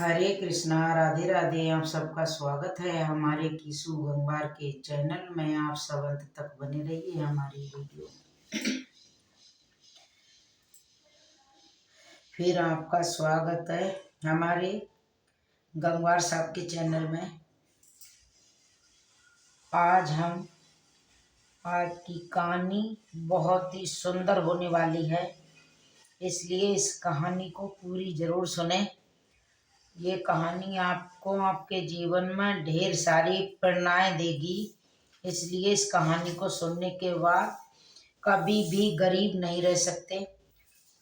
हरे कृष्णा, राधे राधे। आप सबका स्वागत है हमारे कीसू गंगवार के चैनल में। आप सब अंत तक बने रहिए हमारी वीडियो में। फिर आपका स्वागत है हमारे गंगवार साहब के चैनल में। आज की कहानी बहुत ही सुंदर होने वाली है, इसलिए इस कहानी को पूरी जरूर सुने। ये कहानी आपको आपके जीवन में ढेर सारी प्रेरणाएं देगी, इसलिए इस कहानी को सुनने के बाद कभी भी गरीब नहीं रह सकते।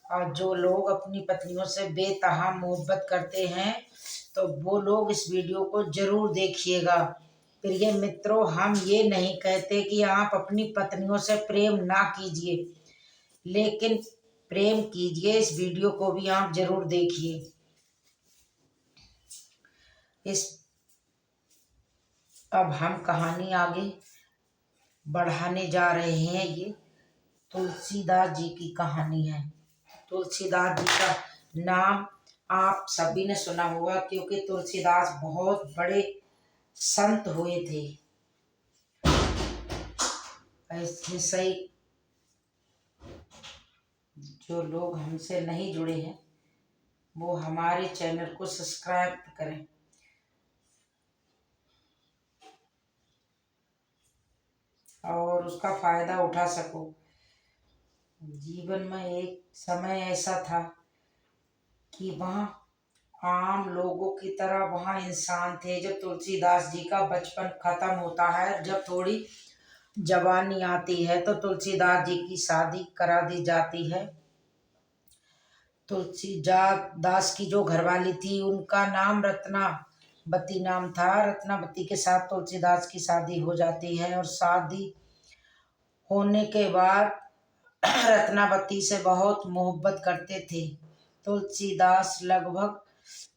और जो लोग अपनी पत्नियों से बेतहा मोहब्बत करते हैं तो वो लोग इस वीडियो को जरूर देखिएगा। प्रिय मित्रों, हम ये नहीं कहते कि आप अपनी पत्नियों से प्रेम ना कीजिए, लेकिन प्रेम कीजिए। इस वीडियो को भी आप जरूर देखिए। अब हम कहानी आगे बढ़ाने जा रहे हैं। ये तुलसीदास जी की कहानी है। तुलसीदास जी का नाम आप सभी ने सुना होगा, क्योंकि तुलसीदास बहुत बड़े संत हुए थे। ऐसे सही जो लोग हमसे नहीं जुड़े हैं वो हमारे चैनल को सब्सक्राइब करें और उसका फायदा उठा सको। जीवन में एक समय ऐसा था कि वहाँ आम लोगों की तरह वहाँ इंसान थे। जब तुलसीदास जी का बचपन खत्म होता है, जब थोड़ी जवानी आती है तो तुलसीदास जी की शादी करा दी जाती है। तुलसीदास की जो घरवाली थी उनका नाम रत्नावती नाम था। रत्नावती के साथ तुलसीदास की शादी हो जाती है और शादी होने के बाद रत्नावती से बहुत मोहब्बत करते थे। तुलसीदास लगभग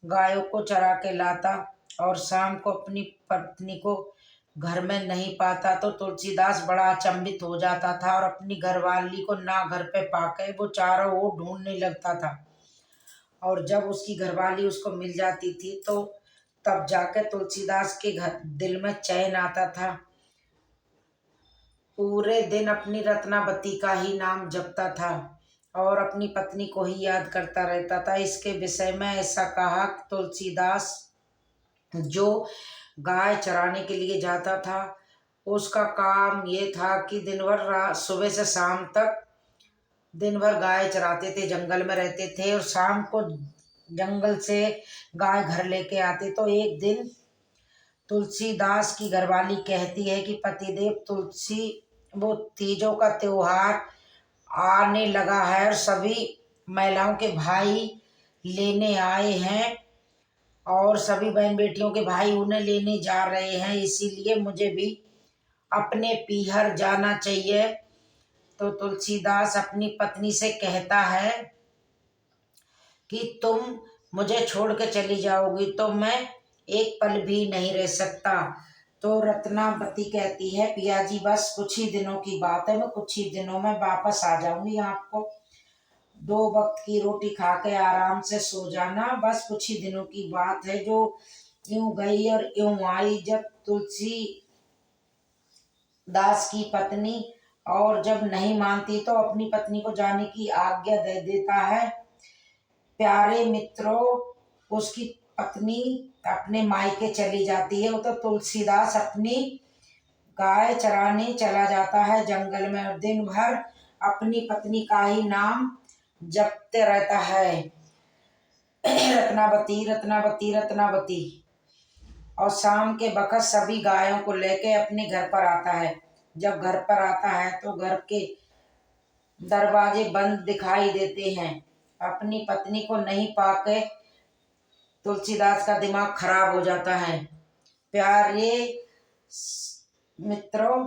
गायों को चरा के लाता और शाम को अपनी पत्नी को घर में नहीं पाता तो तुलसीदास बड़ा अचंभित हो जाता था और अपनी घरवाली को ना घर पे पाके वो चारों ओर ढूंढने लगता था। और जब उसकी घरवाली उसको मिल जाती थी तो तब जाके तुलसीदास के घर दिल में चैन आता था। पूरे दिन अपनी रत्नावती का ही नाम जपता था और अपनी पत्नी को ही याद करता रहता था। इसके विषय में ऐसा कहा, तुलसीदास जो गाय चराने के लिए जाता था उसका काम ये था कि दिन भर सुबह से शाम तक दिन भर गाय चराते थे, जंगल में रहते थे और शाम को जंगल से गाय घर लेके आते। तो एक दिन तुलसीदास की घरवाली कहती है कि पतिदेव, तुलसी वो तीजों का त्योहार आने लगा है और सभी महिलाओं के भाई लेने आए हैं और सभी बहन बेटियों के भाई उन्हें लेने जा रहे हैं, इसीलिए मुझे भी अपने पीहर जाना चाहिए। तो तुलसीदास अपनी पत्नी से कहता है कि तुम मुझे छोड़ के चली जाओगी तो मैं एक पल भी नहीं रह सकता। तो रत्नावती कहती है, पिया जी बस कुछ ही दिनों की बात है, मैं कुछ ही दिनों में वापस आ जाऊंगी। आपको 2 वक्त की रोटी खा के आराम से सो जाना, बस कुछ ही दिनों की बात है। जो यूं गई और यूं आई। जब तुलसी दास की पत्नी और जब नहीं मानती तो अपनी पत्नी को जाने की आज्ञा दे देता है। प्यारे मित्रों, उसकी पत्नी अपने मायके चली जाती है तो तुलसीदास अपनी गाय चराने चला जाता है जंगल में और दिन भर अपनी पत्नी का ही नाम जपते रहता है, रत्नावती रत्नावती रत्नावती। और शाम के बखत सभी गायों को लेके अपने घर पर आता है। जब घर पर आता है तो घर के दरवाजे बंद दिखाई देते हैं। अपनी पत्नी को नहीं पाके तुलसीदास का दिमाग खराब हो जाता है। प्यारे मित्रों,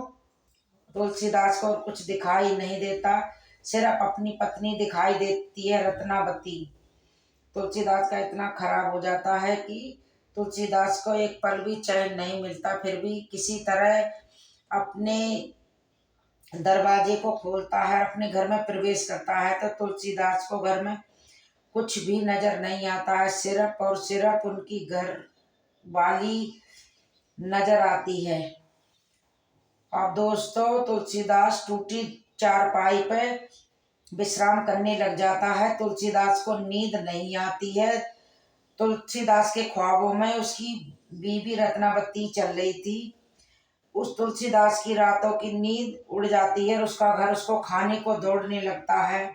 तुलसीदास को कुछ दिखाई नहीं देता, सिर्फ अपनी पत्नी दिखाई देती है, रत्नावती। तुलसीदास का इतना खराब हो जाता है कि तुलसीदास को एक पल भी चैन नहीं मिलता। फिर भी किसी तरह अपने दरवाजे को खोलता है, अपने घर में प्रवेश करता है तो तुलसीदास को घर में कुछ भी नजर नहीं आता है, सिर्फ और सिर्फ उनकी घर वाली नजर आती है। अब दोस्तों तुलसीदास टूटी चारपाई पे विश्राम करने लग जाता है। तुलसीदास को नींद नहीं आती है। तुलसीदास के ख्वाबों में उसकी बीवी रत्नावती चल रही थी। उस तुलसीदास की रातों की नींद उड़ जाती है और उसका घर उसको खाने को दौड़ने लगता है।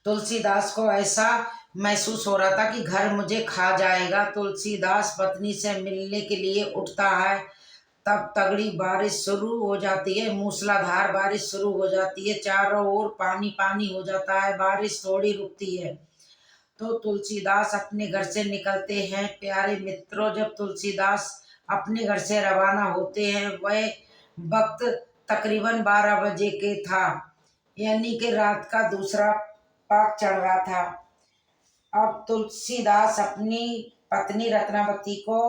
तुलसीदास को ऐसा महसूस हो रहा था कि घर मुझे खा जाएगा। तुलसीदास पत्नी से मिलने के लिए उठता है, तब तगड़ी बारिश शुरू हो जाती है, मूसलाधार बारिश शुरू हो जाती है, चारों ओर पानी पानी हो जाता है, बारिश थोड़ी रुकती है तो तुलसीदास अपने घर से निकलते हैं। प्यारे मित्रों, जब तुलसीदास अपने घर से रवाना होते हैं वह वक्त तकरीबन 12 बजे के था, यानी कि रात का दूसरा पाक चढ़ रहा था। अब तुलसीदास अपनी पत्नी रत्नावती को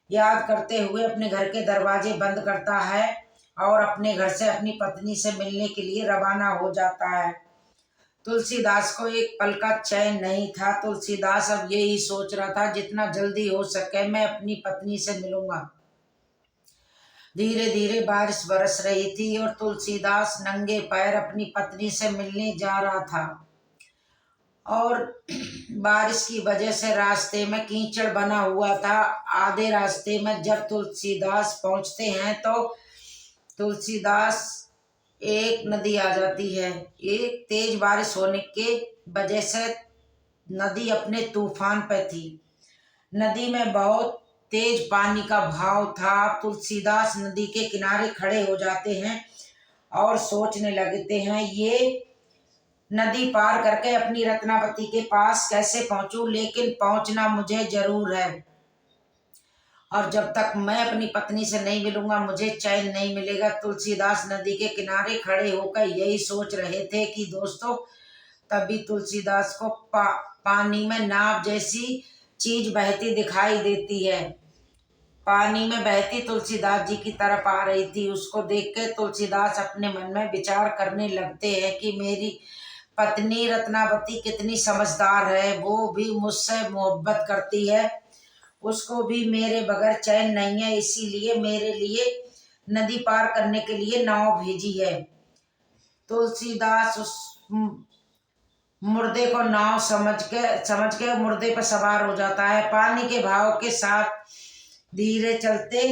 याद करते हुए अपने घर के दरवाजे बंद करता है और अपने घर से अपनी पत्नी से मिलने के लिए रवाना हो जाता है। तुलसीदास को एक पल का चैन नहीं था। तुलसीदास अब यही सोच रहा था, जितना जल्दी हो सके मैं अपनी पत्नी से मिलूंगा। धीरे धीरे बारिश बरस रही थी और तुलसीदास नंगे पैर अपनी पत्नी से मिलने जा रहा था और बारिश की वजह से रास्ते में कीचड़ बना हुआ था। आधे रास्ते में जब तुलसीदास पहुंचते हैं तो तुलसीदास एक नदी आ जाती है। एक तेज बारिश होने के वजह से नदी अपने तूफान पे थी। नदी में बहुत तेज पानी का बहाव था। तुलसीदास नदी के किनारे खड़े हो जाते हैं और सोचने लगते हैं, ये नदी पार करके अपनी रत्नावती के पास कैसे पहुंचूं, लेकिन पहुंचना मुझे जरूर है और जब तक मैं अपनी पत्नी से नहीं मिलूंगा मुझे चैन नहीं मिलेगा। तुलसीदास नदी के किनारे खड़े होकर यही सोच रहे थे कि दोस्तों तभी तुलसीदास को पानी में नाव जैसी चीज बहती दिखाई देती है। पानी में बहती तुलसीदास जी की तरफ आ रही थी। उसको देख के तुलसीदास अपने मन में विचार करने लगते हैं कि मेरी पत्नी रत्नावती कितनी समझदार है, वो भी मुझसे मोहब्बत करती है, उसको भी मेरे बगैर चैन नहीं है, इसीलिए मेरे लिए नदी पार करने के लिए नाव भेजी है। तुलसीदास उस मुर्दे को नाव समझ के मुर्दे पर सवार हो जाता है। पानी के भाव के साथ धीरे चलते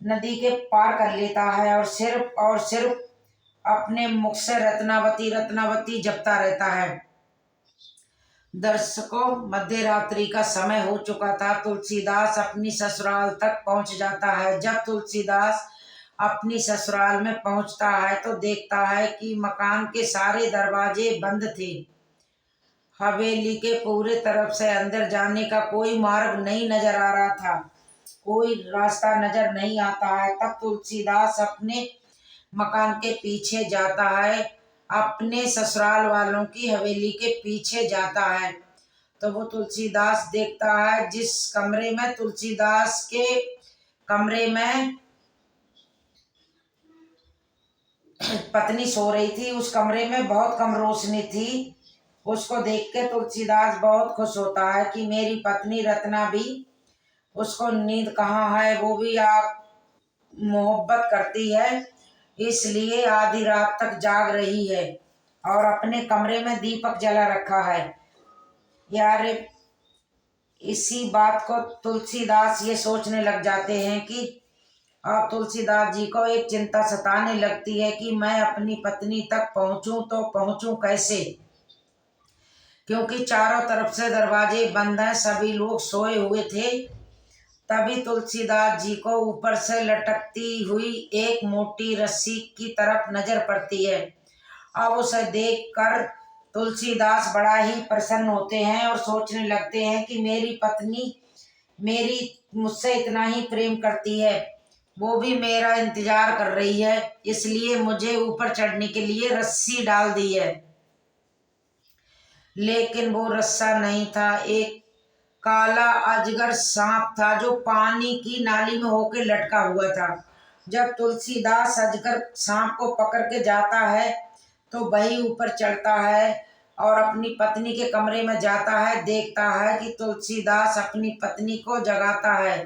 नदी के पार कर लेता है और सिर्फ अपने मुख से रत्नावती रत्नावती जपता रहता है। दर्शकों, मध्य रात्रि का समय हो चुका था। तुलसीदास अपनी ससुराल तक पहुंच जाता है। जब तुलसीदास अपनी ससुराल में पहुंचता है तो देखता है कि मकान के सारे दरवाजे बंद थे। हवेली के पूरे तरफ से अंदर जाने का कोई मार्ग नहीं नजर आ रहा था, कोई रास्ता नजर नहीं आता है। तब तुलसीदास अपने मकान के पीछे जाता है, अपने ससुराल वालों की हवेली के पीछे जाता है तो वो तुलसीदास देखता है जिस कमरे में तुलसीदास के कमरे में पत्नी सो रही थी, उस कमरे में बहुत कम रोशनी थी। उसको देख के तुलसीदास बहुत खुश होता है कि मेरी पत्नी रत्ना भी, उसको नींद कहाँ है, वो भी आप मोहब्बत करती है, इसलिए आधी रात तक जाग रही है और अपने कमरे में दीपक जला रखा है। यार, इसी बात को तुलसीदास ये सोचने लग जाते हैं कि अब तुलसीदास जी को एक चिंता सताने लगती है कि मैं अपनी पत्नी तक पहुंचूं तो पहुंचूं कैसे, क्योंकि चारों तरफ से दरवाजे बंद हैं, सभी लोग सोए हुए थे। तभी तुलसीदास जी को ऊपर से लटकती हुई एक मोटी रस्सी की तरफ नजर पड़ती है। अब उसे देखकर तुलसीदास बड़ा ही प्रसन्न होते हैं और सोचने लगते हैं कि मेरी पत्नी मेरी मुझसे इतना ही प्रेम करती है, वो भी मेरा इंतजार कर रही है, इसलिए मुझे ऊपर चढ़ने के लिए रस्सी डाल दी है। लेकिन वो रस्सा नहीं था, एक काला अजगर सांप था जो पानी की नाली में होके लटका हुआ था। जब तुलसीदास अजगर सांप को पकड़ के जाता है तो वही ऊपर चढ़ता है और अपनी पत्नी के कमरे में जाता है। देखता है कि तुलसीदास अपनी पत्नी को जगाता है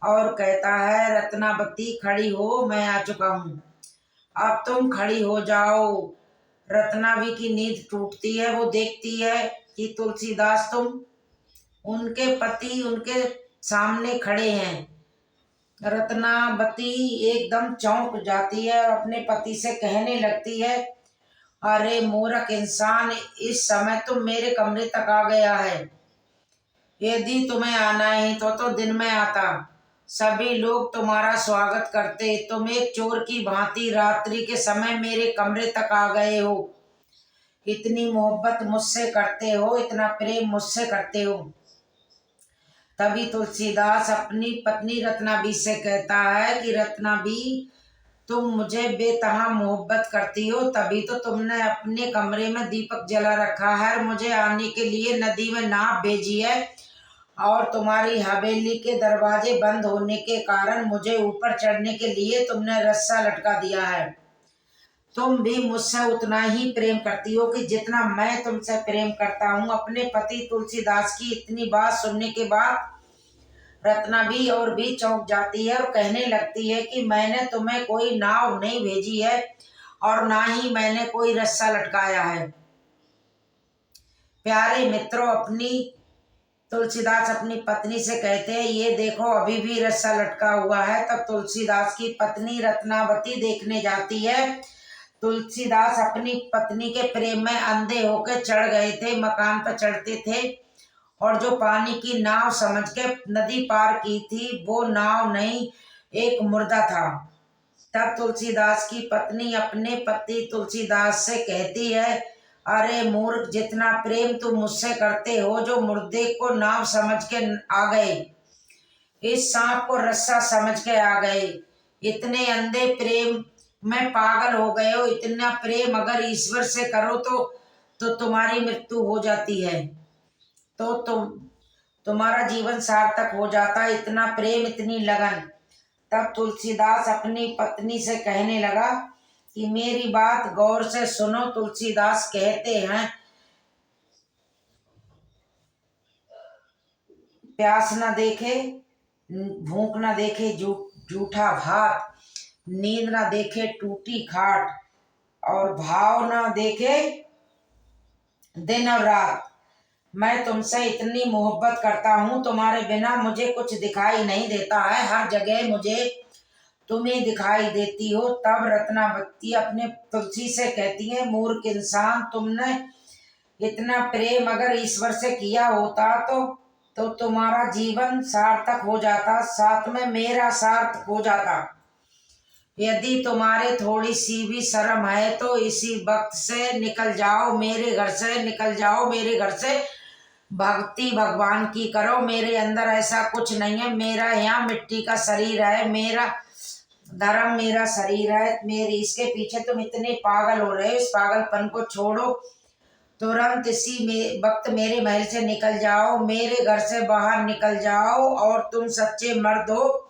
और कहता है, रत्नावती खड़ी हो, मैं आ चुका हूँ, अब तुम खड़ी हो जाओ। रत्नावी की नींद टूटती है। वो देखती है कि तुलसीदास उनके पति उनके सामने खड़े हैं। रत्नावती एकदम चौंक जाती है और अपने पति से कहने लगती है, अरे मूर्ख इंसान, इस समय तुम मेरे कमरे तक आ गया है। यदि तुम्हें आना ही तो दिन में आता, सभी लोग तुम्हारा स्वागत करते। तुम एक चोर की भांति रात्रि के समय मेरे कमरे तक आ गए हो। इतनी मोहब्बत मुझसे करते हो, इतना प्रेम मुझसे करते हो। तभी तुलसीदास अपनी पत्नी रत्नाबी से कहता है कि रत्नाबी, तुम मुझे बेतहा मोहब्बत करती हो, तभी तो तुमने अपने कमरे में दीपक जला रखा है, मुझे आने के लिए नदी में नाव भेजी है, और तुम्हारी हवेली के दरवाजे बंद होने के कारण मुझे ऊपर चढ़ने के लिए तुमने रस्सा लटका दिया है। तुम भी मुझसे उतना ही प्रेम करती हो कि जितना मैं तुमसे प्रेम करता हूँ। अपने पति तुलसीदास की इतनी बात सुनने के बाद रत्ना भी और भी चौंक जाती है और कहने लगती है कि मैंने तुम्हें कोई नाव नहीं भेजी है और ना ही मैंने कोई रस्सा लटकाया है। प्यारे मित्रों, तुलसीदास अपनी पत्नी से कहते हैं, ये देखो अभी भी रस्सा लटका हुआ है। तब तुलसीदास की पत्नी रत्नावती देखने जाती है। तुलसीदास अपनी पत्नी के प्रेम में अंधे होकर चढ़ गए थे, मकान पर चढ़ते थे और जो पानी की नाव समझ के नदी पार की थी, वो नाव नहीं, एक मुर्दा था। तब तुलसीदास की पत्नी अपने पति तुलसीदास से कहती है, अरे मूर्ख, जितना प्रेम तुम मुझसे करते हो, जो मुर्दे को नाव समझ के आ गए, इस सांप को रस्सा समझ के आ गए, इतने अंधे प्रेम में पागल हो गए हो। इतना प्रेम अगर ईश्वर से करो तो तुम्हारी मृत्यु हो जाती है, तो तुम्हारा जीवन सार्थक हो जाता है। इतना प्रेम, इतनी लगन। तब तुलसीदास अपनी पत्नी से कहने लगा कि मेरी बात गौर से सुनो। तुलसीदास कहते हैं, प्यास न देखे, भूख न देखे जूठा भात, नींद न देखे टूटी खाट, और भाव न देखे दिन और रात। मैं तुमसे इतनी मोहब्बत करता हूँ, तुम्हारे बिना मुझे कुछ दिखाई नहीं देता है, हर जगह मुझे तुम्हें दिखाई देती हो। तब रत्नावती अपने तुलसी से कहती है, मूर्ख इंसान, तुमने इतना प्रेम अगर ईश्वर से किया होता तो तुम्हारा जीवन सार्थक हो जाता, साथ में मेरा सार्थक हो जाता। यदि तुम्हारे थोड़ी सी भी शर्म है तो इसी वक्त से निकल जाओ मेरे घर से, निकल जाओ मेरे घर से। भक्ति भगवान की करो, मेरे अंदर ऐसा कुछ नहीं है। मेरा यहाँ मिट्टी का शरीर है, मेरा धर्म मेरा शरीर है, मेरी इसके पीछे तुम इतने पागल हो रहे हो। इस पागलपन को छोड़ो, तुरंत इसी में वक्त मेरे महल से निकल जाओ, मेरे घर से बाहर निकल जाओ, और तुम सच्चे मर्द हो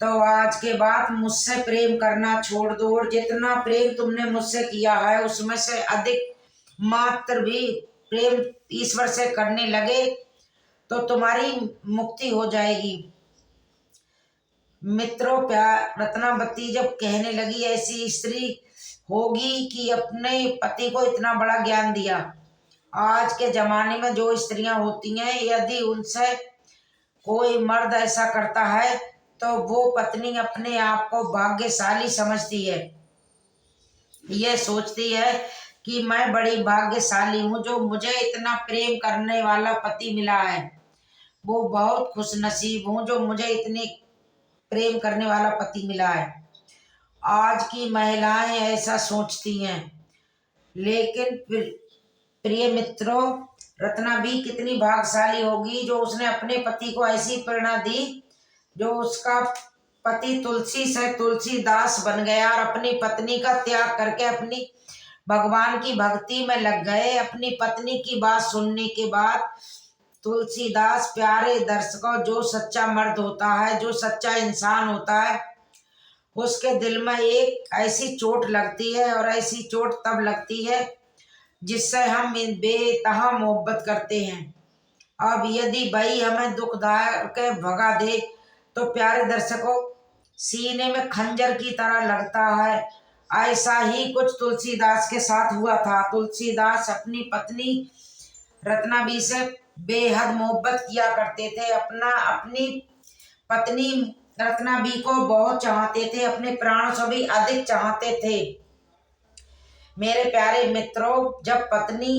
तो आज के बाद मुझसे प्रेम करना छोड़ दो, और जितना प्रेम तुमने मुझसे किया है उसमें से अधिक मात्र भी प्रेम ईश्वर से करने लगे तो तुम्हारी मुक्ति हो जाएगी। मित्रों, प्यार रत्नावती जब कहने लगी, ऐसी स्त्री होगी कि अपने पति को इतना बड़ा ज्ञान दिया। आज के जमाने में जो स्त्रियां होती हैं, यदि उनसे कोई मर्द ऐसा करता है तो वो पत्नी अपने आप को भाग्यशाली समझती है। ये सोचती है कि मैं बड़ी भाग्यशाली हूँ, जो मुझे इतना प्रेम करने वाला पति मिला है। वो बहुत खुश नसीब हूँ जो मुझे इतने प्रेम करने वाला पति मिला है। आज की महिलाएं ऐसा सोचती हैं, लेकिन प्रिय मित्रों, रत्ना भी कितनी भाग्यशाली होगी जो उसने अपने पति को ऐसी प्रेरणा दी, जो उसका पति तुलसी से तुलसीदास बन गया और अपनी पत्नी का त्याग करके अपनी भगवान की भक्ति में लग गए। अपनी पत्नी की बात सुनने के बाद तुलसीदास, प्यारे दर्शकों, जो सच्चा मर्द होता है, जो सच्चा इंसान होता है, उसके दिल में एक ऐसी चोट लगती है, और ऐसी चोट तब लगती है जिससे हम बेतहा मोहब्बत करते हैं। अब यदि वही हमें दुखदायक भगा दे तो प्यारे दर्शकों, सीने में खंजर की तरह लगता है। ऐसा ही कुछ तुलसीदास के साथ हुआ था। तुलसीदास अपनी पत्नी रत्नाबी से बेहद मोहब्बत किया करते थे। अपनी पत्नी रत्नाबी को बहुत चाहते थे, अपने प्राणों से भी अधिक चाहते थे। मेरे प्यारे मित्रों, जब पत्नी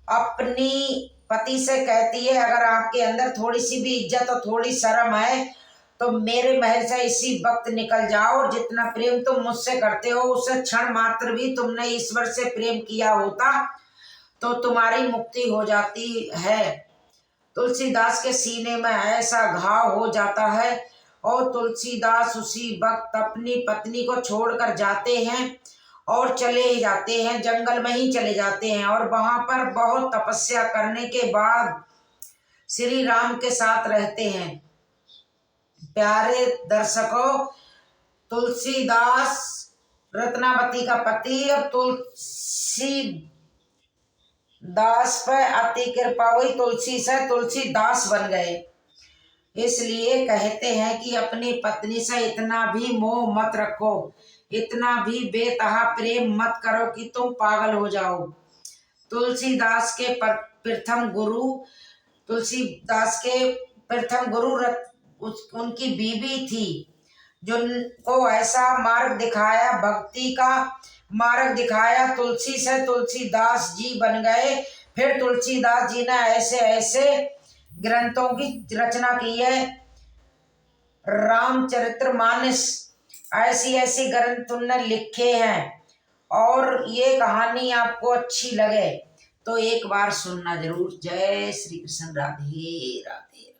अपनी पति से कहती है, अगर आपके अंदर थोड़ी सी भी इज्जत और थोड़ी शर्म है तो मेरे महल से इसी वक्त निकल जाओ, और जितना प्रेम तुम मुझसे करते हो उससे क्षण मात्र भी तुमने ईश्वर से प्रेम किया होता तो तुम्हारी मुक्ति हो जाती है। तुलसीदास के सीने में ऐसा घाव हो जाता है और तुलसीदास उसी वक्त अपनी पत्नी को छोड़कर जाते हैं और चले जाते हैं, जंगल में ही चले जाते हैं। और वहां पर बहुत तपस्या करने के बाद श्री राम के साथ रहते हैं। प्यारे दर्शकों, तुलसीदास रत्नावती का पति और तुलसीदास पर अति कृपा हुई, तुलसी से तुलसीदास बन गए। इसलिए कहते हैं कि अपनी पत्नी से इतना भी मोह मत रखो, इतना भी बेतहा प्रेम मत करो कि तुम पागल हो जाओ। तुलसीदास के प्रथम गुरु तुलसीदास के प्रथम गुरु उनकी बीवी थी, जिनको ऐसा मार्ग दिखाया, भक्ति का मार्ग दिखाया। तुलसी से तुलसीदास जी बन गए। फिर तुलसीदास जी ने ऐसे ऐसे ग्रंथों की रचना की है, रामचरितमानस, ऐसी ऐसी ग्रंथ उनने लिखे हैं। और ये कहानी आपको अच्छी लगे तो एक बार सुनना जरूर। जय श्री कृष्ण। राधे राधे।